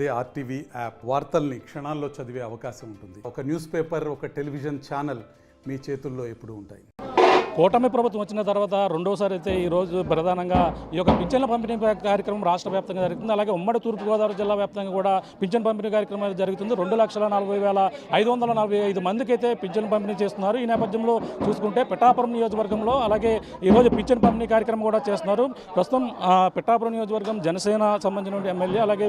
అదే RTV app వార్తల్ని క్షణాల్లో చదివే అవకాశం ఉంటుంది. ఒక న్యూస్ పేపర్, ఒక టెలివిజన్ ఛానల్ మీ చేతుల్లో ఎప్పుడూ ఉంటాయి. కూటమి ప్రభుత్వం వచ్చిన తర్వాత రెండోసారి అయితే ఈరోజు ప్రధానంగా ఈ యొక్క పింఛన్ల పంపిణీ కార్యక్రమం రాష్ట్ర వ్యాప్తంగా జరుగుతుంది. అలాగే ఉమ్మడి తూర్పుగోదావరి జిల్లా వ్యాప్తంగా కూడా పింఛన్ పంపిణీ కార్యక్రమం జరుగుతుంది. 2,40,555 మందికి అయితే పింఛన్ పంపిణీ చేస్తున్నారు. ఈ నేపథ్యంలో చూసుకుంటే పిఠాపురం నియోజకవర్గంలో అలాగే ఈరోజు పింఛన్ పంపిణీ కార్యక్రమం కూడా చేస్తున్నారు. ప్రస్తుతం పిఠాపురం నియోజకవర్గం జనసేన సంబంధించిన ఎమ్మెల్యే అలాగే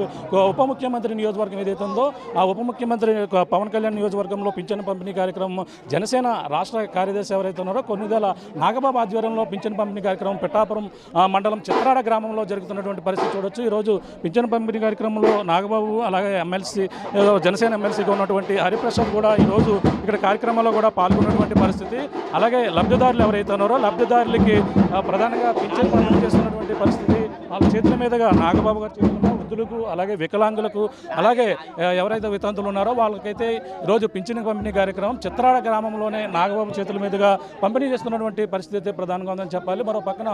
ఉప ముఖ్యమంత్రి నియోజకవర్గం ఏదైతే ఉందో ఆ ఉప ముఖ్యమంత్రి పవన్ కళ్యాణ్ నియోజకవర్గంలో పింఛన్ పంపిణీ కార్యక్రమం జనసేన రాష్ట్ర కార్యదర్శి ఎవరైతే ఉన్నారో కొన్నిదేల నాగబాబు ఆధ్వర్యంలో పింఛన్ పంపిణీ కార్యక్రమం పిఠాపురం మండలం చిత్రాడ గ్రామంలో జరుగుతున్నటువంటి పరిస్థితి చూడొచ్చు. ఈరోజు పింఛన్ పంపిణీ కార్యక్రమంలో నాగబాబు అలాగే ఎమ్మెల్సీ జనసేన ఎమ్మెల్సీగా ఉన్నటువంటి హరిప్రసాద్ కూడా ఈరోజు ఇక్కడ కార్యక్రమంలో కూడా పాల్గొన్నటువంటి పరిస్థితి. అలాగే లబ్ధిదారులు ఎవరైతే ఉన్నారో లబ్ధిదారులకి ప్రధానంగా పింఛన్ పంపిణీ చేస్తున్నటువంటి పరిస్థితి. వాళ్ళ చేతుల మీదుగా నాగబాబు గారి చేతుల్లో వృద్ధులకు అలాగే వికలాంగులకు అలాగే ఎవరైతే వితంతులు ఉన్నారో వాళ్ళకైతే ఈరోజు పింఛన్ పంపిణీ కార్యక్రమం చిత్రాడ గ్రామంలోనే నాగబాబు చేతుల మీదుగా పంపిణీ చేస్తున్నటువంటి పరిస్థితి అయితే ప్రధానంగా ఉందని చెప్పాలి. మరో పక్కన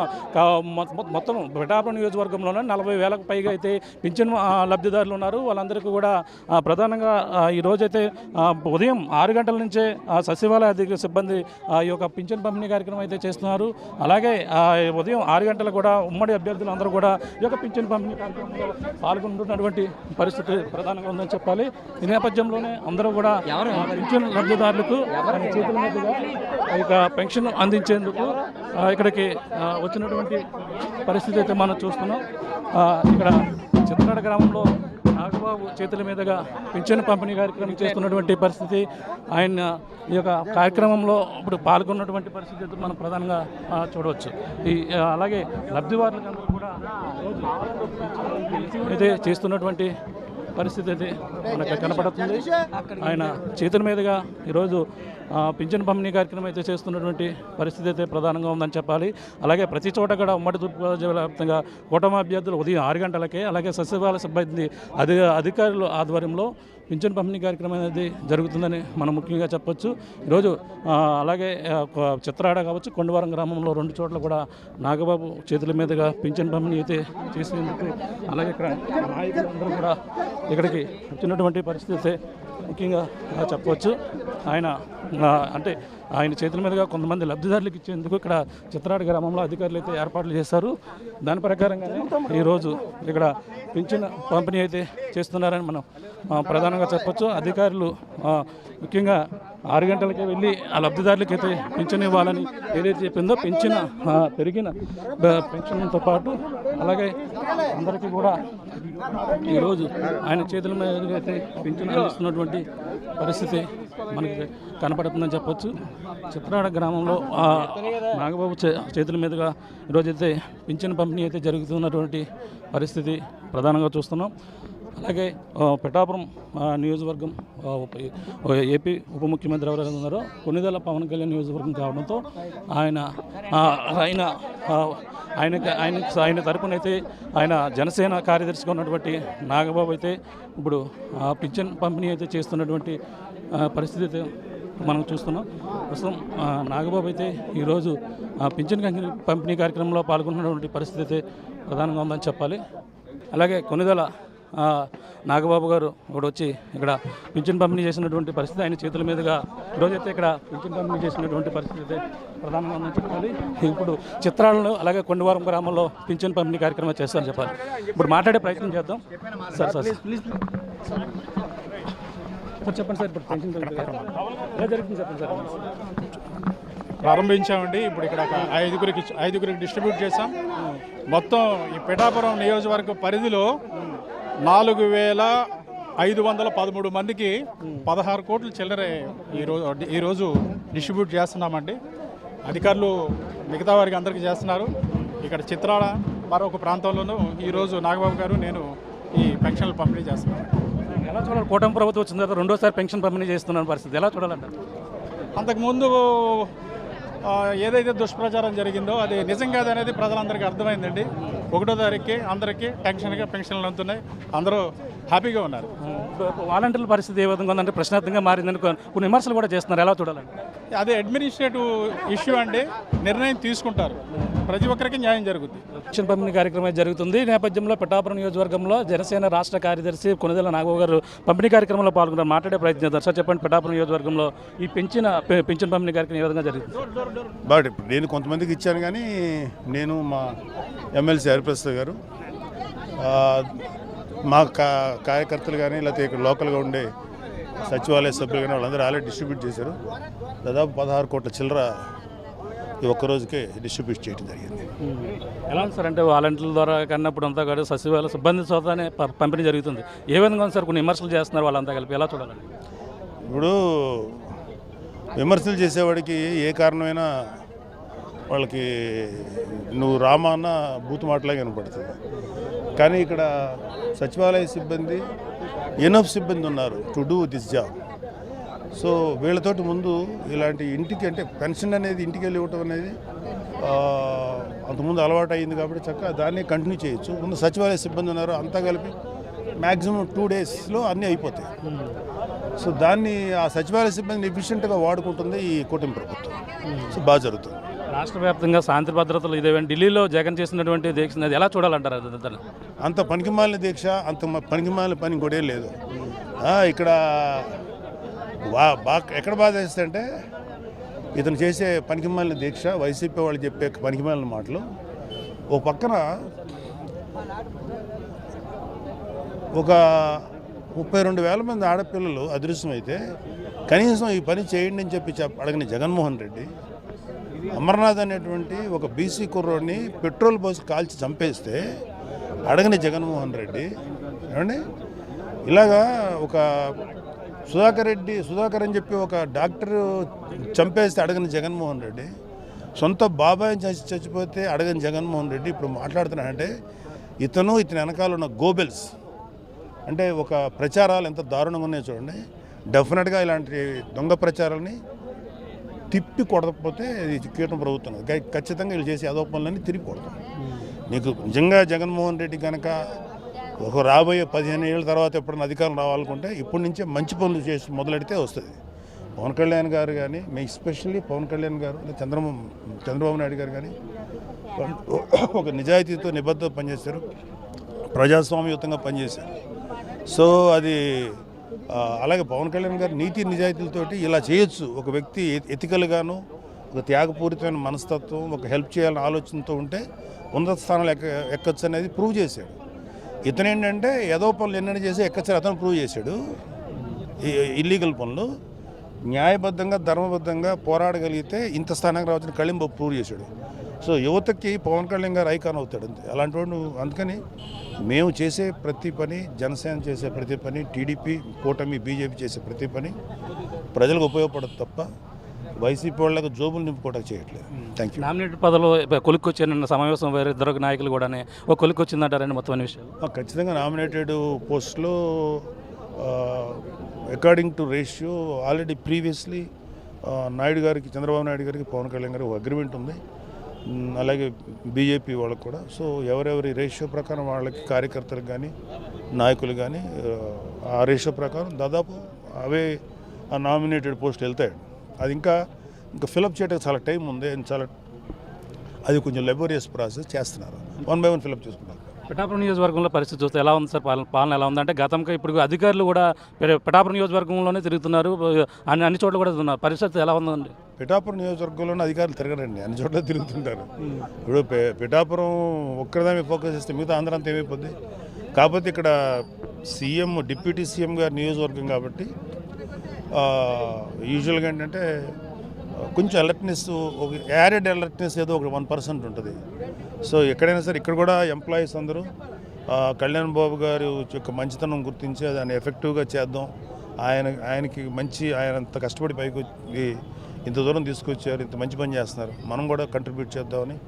మొత్తం పిఠాపురం నియోజకవర్గంలోనే 40,000కు పైగా అయితే పింఛన్ లబ్ధిదారులు ఉన్నారు. వాళ్ళందరికీ కూడా ప్రధానంగా ఈరోజైతే ఉదయం 6 గంటల నుంచే సచివాలయ అధికారుల సిబ్బంది ఈ యొక్క పింఛన్ పంపిణీ కార్యక్రమం అయితే చేస్తున్నారు. అలాగే ఉదయం 6 గంటలకు కూడా ఉమ్మడి అభ్యర్థులు అందరూ కూడా ఈ యొక్క పింఛన్ పంపిణీ కార్యక్రమంలో పాల్గొంటున్నటువంటి పరిస్థితి ప్రధానంగా ఉందని చెప్పాలి. ఈ నేపథ్యంలోనే అందరూ కూడా పింఛన్ లబ్ధిదారులకు చేతుల మీదుగా ఇక పెన్షన్ అందించేందుకు ఇక్కడికి వచ్చినటువంటి పరిస్థితి అయితే మనం చూస్తున్నాం. ఇక్కడ చిత్రాడ గ్రామంలో నాగబాబు చేతుల మీదుగా పింఛన్ పంపిణీ కార్యక్రమం చేస్తున్నటువంటి పరిస్థితి. ఆయన ఈ యొక్క కార్యక్రమంలో ఇప్పుడు పాల్గొన్నటువంటి పరిస్థితి అయితే మనం ప్రధానంగా చూడవచ్చు. అలాగే లబ్ధిదారులకు కూడా అయితే చేస్తున్నటువంటి పరిస్థితి అయితే మనకు కనపడుతుంది. ఆయన చేతుల మీదుగా ఈరోజు పింఛన్ పంపిణీ కార్యక్రమం అయితే చేస్తున్నటువంటి పరిస్థితి అయితే ప్రధానంగా ఉందని చెప్పాలి. అలాగే ప్రతి చోట కూడా ఉమ్మడి తూర్పుగోదావరి జిల్లా వ్యాప్తంగా కూటమి అభ్యర్థులు ఉదయం 6 గంటలకే అలాగే సచివాలయ సిబ్బంది అధికారుల ఆధ్వర్యంలో పింఛన్ పంపిణీ కార్యక్రమం అనేది జరుగుతుందని మనం ముఖ్యంగా చెప్పొచ్చు. ఈరోజు అలాగే చిత్రాడ కావచ్చు కొండవరం గ్రామంలో 2 చోట్ల కూడా నాగబాబు చేతుల మీదుగా పింఛన్ పంపిణీ అయితే చేసేందుకు అలాగే ఇక్కడ నాయకులందరూ కూడా ఇక్కడికి వచ్చినటువంటి పరిస్థితి ముఖ్యంగా చెప్పవచ్చు. ఆయన చేతుల మీదుగా కొంతమంది లబ్ధిదారులకు ఇచ్చేందుకు ఇక్కడ చిత్రాడ గ్రామంలో అధికారులు అయితే ఏర్పాట్లు చేశారు. దాని ప్రకారంగానే ఈరోజు ఇక్కడ పింఛన్ పంపిణీ అయితే చేస్తున్నారని మనం ప్రధానంగా చెప్పొచ్చు. అధికారులు ముఖ్యంగా 6 గంటలకే వెళ్ళి ఆ లబ్ధిదారులకి అయితే పింఛన్ ఇవ్వాలని ఏదైతే చెప్పిందో పెరిగిన పెన్షన్తో పాటు అలాగే అందరికీ కూడా ఈరోజు ఆయన చేతుల మీద అయితే పింఛన్ అందిస్తున్నటువంటి పరిస్థితి మనకి కనపడుతుందని చెప్పొచ్చు. చిత్రాడ గ్రామంలో నాగబాబు చేతుల మీదుగా ఈరోజైతే పింఛన్ పంపిణీ అయితే జరుగుతున్నటువంటి పరిస్థితి ప్రధానంగా చూస్తున్నాం. అలాగే పిఠాపురం నియోజకవర్గం ఏపీ ఉప ముఖ్యమంత్రి ఎవరైనా ఉన్నారో కొన్నిదేల పవన్ కళ్యాణ్ నియోజకవర్గం కావడంతో ఆయన తరపునైతే ఆయన జనసేన కార్యదర్శిగా ఉన్నటువంటి నాగబాబు అయితే ఇప్పుడు పింఛన్ పంపిణీ అయితే చేస్తున్నటువంటి పరిస్థితి అయితే మనం చూస్తున్నాం. ప్రస్తుతం నాగబాబు అయితే ఈరోజు పింఛన్ పంపిణీ కార్యక్రమంలో పాల్గొన్నటువంటి పరిస్థితి అయితే ప్రధానంగా ఉందని చెప్పాలి. అలాగే కొన్నిదేల నాగబాబు గారు ఇప్పుడు వచ్చి ఇక్కడ పింఛన్ పంపిణీ చేసినటువంటి పరిస్థితి ఆయన చేతుల మీదుగా ఈరోజైతే ఇక్కడ పింఛన్ పంపిణీ చేసినటువంటి పరిస్థితి అయితే ప్రధానంగా ఉందని చెప్పాలి. ఇప్పుడు చిత్రాలను అలాగే కొండవరం గ్రామంలో పింఛన్ పంపిణీ కార్యక్రమం చేస్తారని చెప్పాలి. ఇప్పుడు మాట్లాడే ప్రయత్నం చేద్దాం. సార్ చెప్పండి సార్, ఇప్పుడు పెన్షన్ ఎలా జరుగుతుంది చెప్పండి సార్. ప్రారంభించామండి. ఇప్పుడు ఇక్కడ ఐదుగురికి డిస్ట్రిబ్యూట్ చేసాం. మొత్తం ఈ పిఠాపురం నియోజకవర్గ పరిధిలో 4,513 మందికి 16 కోట్ల చిల్లరే ఈరోజు డిస్ట్రిబ్యూట్ చేస్తున్నామండి. అధికారులు మిగతా వారికి అందరికీ చేస్తున్నారు. ఇక్కడ చిత్రాడ మరొక ప్రాంతంలోనూ ఈరోజు నాగబాబు గారు నేను ఈ పెన్షన్లు పంపిణీ చేస్తున్నాను. ఎలా చూడాలి? కూటమి ప్రభుత్వం వచ్చిన తర్వాత రెండోసారి పెన్షన్ పంపిణీ చేస్తున్న పరిస్థితి ఎలా చూడాలంటారు? అంతకుముందు ఏదైతే దుష్ప్రచారం జరిగిందో అది నిజం కాదనేది ప్రజలందరికీ అర్థమైందండి. 1వ తారీఖుకి అందరికీ పెన్షన్లు అందుతున్నాయి. అందరూ హ్యాపీగా ఉన్నారు. వాలంటీర్ల పరిస్థితి ఏ విధంగా ఉందంటే ప్రశ్నార్థంగా మారిందని కొన్ని విమర్శలు కూడా చేస్తున్నారు, ఎలా చూడాలండి? అదే అడ్మినిస్ట్రేటివ్ ఇష్యూ అండి, నిర్ణయం తీసుకుంటారు, ప్రతి ఒక్కరికి న్యాయం జరుగుతుంది. పెన్షన్ పంపిణీ కార్యక్రమం జరుగుతుంది. ఈ నేపథ్యంలో పిఠాపురం నియోజకవర్గంలో జనసేన రాష్ట్ర కార్యదర్శి కొనిదెల నాగబాబు గారు పంపిణీ కార్యక్రమంలో పాల్గొన్నారు. మాట్లాడే ప్రయత్నం చేస్తారు. సార్ చెప్పండి, పిఠాపురం నియోజకవర్గంలో ఈ పెన్షన్ పంపిణీ కార్యక్రమం ఏ విధంగా జరుగుతుంది? బట్ నేను కొంతమందికి ఇచ్చాను, కానీ నేను మా ఎమ్మెల్సీ హరిప్రసాద్ గారు, మా కార్యకర్తలు కానీ లేకపోతే ఇక్కడ లోకల్గా ఉండే సచివాలయ సభ్యులు కానీ వాళ్ళందరూ ఆల్రెడీ డిస్ట్రిబ్యూట్ చేశారు. దాదాపు 16 కోట్ల చిల్లర ఈ ఒక్కరోజుకే డిస్ట్రిబ్యూట్ చేయడం జరిగింది. ఎలా ఉంది సార్? అంటే వాలంటీర్ల ద్వారా కన్నప్పుడు అంతా కూడా సచివాలయ సిబ్బంది చోతనే పంపిణీ జరుగుతుంది. ఏ విధంగా ఉంది సార్? కొన్ని విమర్శలు చేస్తున్నారు వాళ్ళంతా కలిపి, ఎలా చూడాలండి? ఇప్పుడు విమర్శలు చేసేవాడికి ఏ కారణమైనా వాళ్ళకి నువ్వు రామా అన్న బూతు మాటలాగా కనపడుతుంది. కానీ ఇక్కడ సచివాలయ సిబ్బంది ఎనఫ్ సిబ్బంది ఉన్నారు to do this job. So వీళ్ళతోటి ముందు ఇలాంటి ఇంటికి అంటే పెన్షన్ అనేది ఇంటికి వెళ్ళి ఇవ్వటం అనేది అంతకుముందు అలవాటు అయింది కాబట్టి చక్కగా దాన్ని కంటిన్యూ చేయొచ్చు. ముందు సచివాలయ సిబ్బంది ఉన్నారు, అంతా కలిపి మ్యాక్సిమం 2 డేస్లో అన్నీ అయిపోతాయి. సో దాన్ని ఆ సచివాలయ సిబ్బందిని ఎఫిషియెంట్గా వాడుకుంటుంది ఈ కూటమి ప్రభుత్వం. సో బాగా జరుగుతుంది. రాష్ట్ర వ్యాప్తంగా శాంతి భద్రతలు ఇదేవండి. ఢిల్లీలో జగన్ చేసినటువంటి దీక్ష అది ఎలా చూడాలంటారు? అంత పనికిమాలిన దీక్ష, అంత పనికిమాలిన పని ఇంకోటే లేదు. ఇక్కడ ఎక్కడ బాధ వేస్తుంటే ఇతను చేసే పనికిమాలిన దీక్ష, వైసీపీ వాళ్ళు చెప్పే పనికిమాలిన మాటలు. ఓ పక్కన ఒక 32,000 మంది ఆడపిల్లలు అదృశ్యమైతే కనీసం ఈ పని చేయండి అని చెప్పి అడగని జగన్మోహన్ రెడ్డి అమర్నాథ్ అనేటువంటి ఒక బీసీ కుర్రోడిని పెట్రోల్ పోసి కాల్చి చంపేస్తే అడగని జగన్మోహన్ రెడ్డి ఏమండి, ఇలాగా ఒక సుధాకర్ అని చెప్పి ఒక డాక్టర్ చంపేస్తే అడగని జగన్మోహన్ రెడ్డి, సొంత బాబాయ్ చచ్చిపోతే అడగని జగన్మోహన్ రెడ్డి ఇప్పుడు మాట్లాడుతున్నాడంటే ఇతని వెనకాల ఉన్న గోబెల్స్ అంటే ఒక ప్రచారాలు ఎంత దారుణంగా ఉన్నాయో చూడండి. డెఫినెట్గా ఇలాంటి దొంగ ప్రచారాలని తిప్పి కొడకపోతే ఇది కీటం ప్రభుత్వం ఖచ్చితంగా వీళ్ళు చేసే ఆరోపణలన్నీ తిరిగి కొడతాం. నీకు నిజంగా జగన్మోహన్ రెడ్డి కనుక ఒక రాబోయే 15 ఏళ్ళ తర్వాత ఎప్పుడైనా అధికారం రావాలనుకుంటే ఇప్పటి నుంచే మంచి పనులు చేసి మొదలెడితే వస్తుంది. పవన్ కళ్యాణ్ గారు కానీ, ఎస్పెషల్లీ పవన్ కళ్యాణ్ గారు, చంద్రబాబు నాయుడు గారు కానీ ఒక నిజాయితీతో నిబద్ధత పనిచేశారు, ప్రజాస్వామ్యయుతంగా పనిచేశారు. సో అది అలాగే పవన్ కళ్యాణ్ గారు నీతి నిజాయితీలతోటి ఇలా చేయొచ్చు. ఒక వ్యక్తి ఎథికల్గాను ఒక త్యాగపూరితమైన మనస్తత్వం, ఒక హెల్ప్ చేయాలని ఆలోచనతో ఉంటే ఉన్నత స్థానాలు ఎక్కచ్చు అనేది ప్రూవ్ చేశాడు. ఇతను ఏంటంటే ఏదో పనులు ఎన్నెన్ని చేసి ఎక్కచ్చు అతను ప్రూవ్ చేశాడు. ఇల్లీగల్ పనులు న్యాయబద్ధంగా ధర్మబద్ధంగా పోరాడగలిగితే ఇంత స్థానానికి రావచ్చని కళింబ ప్రూవ్ చేశాడు. సో యువతకి పవన్ కళ్యాణ్ గారు ఐకాన్ అవుతాడు అంతే. అలాంటి వాడు అందుకని మేము చేసే ప్రతి పని, జనసేన చేసే ప్రతి పని, టీడీపీ కూటమి బీజేపీ చేసే ప్రతి పని ప్రజలకు ఉపయోగపడదు తప్ప వైసీపీ వాళ్ళకి జోబులు నింపుకోవడం చేయట్లేదు. Thank you. నామినేటెడ్ పదవిలో కొలిక్కొచ్చిన సమావేశం వేరే ఇద్దరు నాయకులు కూడా ఒక కొలిక్కొచ్చిందంటారండి మొత్తం అనే విషయాలు? ఖచ్చితంగా నామినేటెడ్ పోస్టులో according to ratio already previously Naidu గారికి, చంద్రబాబు నాయుడు గారికి, పవన్ కళ్యాణ్ గారికి ఒక అగ్రిమెంట్ ఉంది, అలాగే బీజేపీ వాళ్ళకు కూడా. సో ఎవరెవరి రేషియో ప్రకారం వాళ్ళకి కార్యకర్తలకు కానీ నాయకులు కానీ ఆ రేషియో ప్రకారం దాదాపు అవే ఆ నామినేటెడ్ పోస్ట్ వెళ్తాయి. అది ఇంకా ఫిలప్ చేయడానికి చాలా టైం ఉంది, అది కొంచెం లెబోరియస్ ప్రాసెస్ చేస్తున్నారు. 1 by 1 ఫిలప్ చేసుకుంటారు. పిఠాపురం నియోజకవర్గంలో పరిస్థితి చూస్తే ఎలా ఉంది సార్? పాలన ఎలా ఉందంటే గతంలో ఇప్పుడు అధికారులు కూడా పిఠాపురం నియోజకవర్గంలోనే తిరుగుతున్నారు, అన్ని చోట్ల కూడా తిరుగుతున్నారు. పరిస్థితి ఎలా ఉందండి? పిఠాపురం నియోజకవర్గంలోనే అధికారులు తిరగరండి, అన్ని చోట్ల తిరుగుతుంటారు. ఇప్పుడు పిఠాపురం ఒక్కరిదాన్ని ఫోకస్ చేస్తే మిగతా అందరంతా ఏమైపోద్ది. కాకపోతే ఇక్కడ సీఎం, డిప్యూటీ సీఎం గారి నియోజకవర్గం కాబట్టి యూజువల్గా ఏంటంటే కొంచెం అలర్ట్నెస్, ఒక యాడెడ్ అలర్ట్నెస్ ఏదో ఒక 1% ఉంటుంది. సో ఎక్కడైనా సరే ఇక్కడ కూడా ఎంప్లాయీస్ అందరూ కళ్యాణ్ బాబు గారు యొక్క మంచితనం గుర్తించి దాన్ని ఎఫెక్టివ్గా చేద్దాం, ఆయనకి ఆయన అంత కష్టపడి పైకి ఇంత దూరం తీసుకొచ్చారు, ఇంత మంచి పని చేస్తున్నారు, మనం కూడా కంట్రిబ్యూట్ చేద్దామని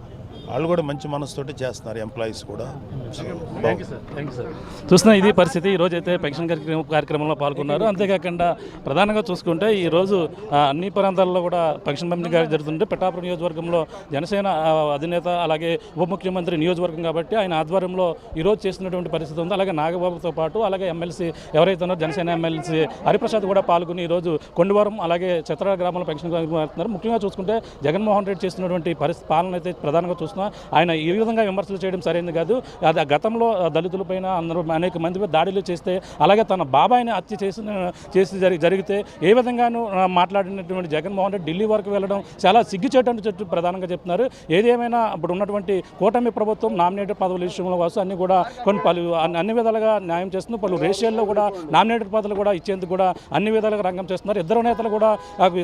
వాళ్ళు కూడా మంచి మనసుతోటి చేస్తున్నారు, ఎంప్లాయీస్ కూడా. Thank you sir. చూస్తున్నా ఇది పరిస్థితి. ఈరోజు అయితే పెన్షన్ కార్యక్రమంలో పాల్గొన్నారు. అంతేకాకుండా ప్రధానంగా చూసుకుంటే ఈరోజు అన్ని ప్రాంతాల్లో కూడా పెన్షన్ పంపిణీ జరుగుతుంటే పిఠాపురం నియోజకవర్గంలో జనసేన అధినేత అలాగే ఉప ముఖ్యమంత్రి నియోజకవర్గం కాబట్టి ఆయన ఆధ్వర్యంలో ఈరోజు చేస్తున్నటువంటి పరిస్థితి ఉంది. అలాగే నాగబాబుతో పాటు అలాగే ఎమ్మెల్సీ ఎవరైతే ఉన్నారో జనసేన ఎమ్మెల్సీ హరిప్రసాద్ కూడా పాల్గొని ఈరోజు కొండవరం అలాగే చిత్రాల గ్రామంలో పెన్షన్ కార్యక్రమం. ముఖ్యంగా చూసుకుంటే జగన్మోహన్ రెడ్డి చేస్తున్నటువంటి పాలన అయితే ప్రధానంగా చూస్తున్నాం. ఆయన ఈ విధంగా విమర్శలు చేయడం సరైనది కాదు. అది గతంలో దళితులపైన అందరూ అనేక మంది దాడులు చేస్తే అలాగే తన బాబాయిని హత్య చేసి జరిగితే ఏ విధంగానూ మాట్లాడినటువంటి జగన్మోహన్ రెడ్డి ఢిల్లీ వరకు వెళ్ళడం చాలా సిగ్గుచేటని చెప్పి ప్రధానంగా చెప్తున్నారు. ఏదేమైనా ఇప్పుడు ఉన్నటువంటి కూటమి ప్రభుత్వం నామినేటెడ్ పదవుల విషయంలో కోసం అన్ని కూడా అన్ని విధాలుగా న్యాయం చేస్తుంది. పలు రేషియోల్లో కూడా నామినేటెడ్ పదవులు కూడా ఇచ్చేందుకు కూడా అన్ని విధాలుగా రంగం చేస్తున్నారు.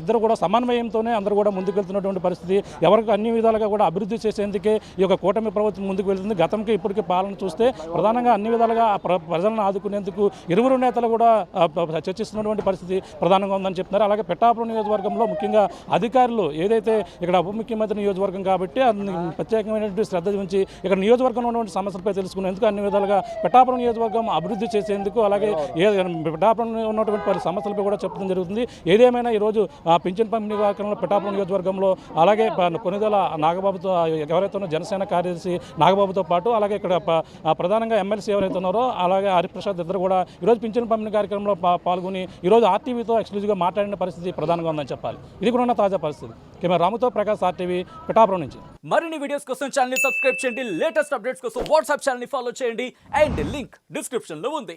ఇద్దరు కూడా సమన్వయంతోనే అందరూ కూడా ముందుకెళ్తున్నటువంటి పరిస్థితి. ఎవరికి అన్ని విధాలుగా కూడా అభివృద్ధి చేసేందుకే ఈ యొక్క కూటమి ప్రభుత్వం ముందుకు వెళ్తుంది. గతంకి ఇప్పటికీ పాలన చూస్తే ప్రధానంగా అన్ని విధాలుగా ప్రజలను ఆదుకునేందుకు ఇరువురు నేతలు కూడా చర్చిస్తున్నటువంటి పరిస్థితి ప్రధానంగా ఉందని చెప్తున్నారు. అలాగే పిఠాపురం నియోజకవర్గంలో ముఖ్యంగా అధికారులు ఏదైతే ఇక్కడ ఉప ముఖ్యమంత్రి నియోజకవర్గం కాబట్టి ప్రత్యేకమైనటువంటి శ్రద్ధ ఉంచి ఇక్కడ నియోజకవర్గంలో ఉన్నటువంటి సమస్యలపై తెలుసుకునేందుకు అన్ని విధాలుగా పిఠాపురం నియోజకవర్గం అభివృద్ధి చేసేందుకు అలాగే పిఠాపురంలో ఉన్నటువంటి సమస్యలపై కూడా చెప్పడం జరుగుతుంది. ఏదేమైనా ఈరోజు పింఛన్ పంపిణీ కార్యక్రమంలో పిఠాపురం నియోజకవర్గంలో అలాగే కొనిదెల నాగబాబుతో ఎవరైతే జనసేన కార్యదర్శి నాగబాబుతో పాటు అలాగే ఇక్కడ ప్రధానంగా ఎమ్మెల్సీ ఎవరైతే ఉన్నారో అలాగే హరిప్రసాద్ ఇద్దరు కూడా ఈరోజు పింఛన్ పంపిణీ కార్యక్రమంలో పాల్గొని ఈరోజు ఆర్టీవీతో ఎక్స్క్లూజివ్గా మాట్లాడిన పరిస్థితి ప్రధానంగా ఉందని చెప్పాలి. ఇది కూడా ఉన్న తాజా పరిస్థితి. కెమెరా రాముతో ప్రకాష్, ఆర్టీవీ, పిఠాపురం నుంచి. మరిన్ని వీడియోస్ కోసం ఛానల్ ని సబ్స్క్రైబ్ చేయండి. లేటెస్ట్ అప్డేట్స్ కోసం వాట్సాప్ ఛానల్ ని ఫాలో చేయండి. అండ్ లింక్ డిస్క్రిప్షన్ లో ఉంది.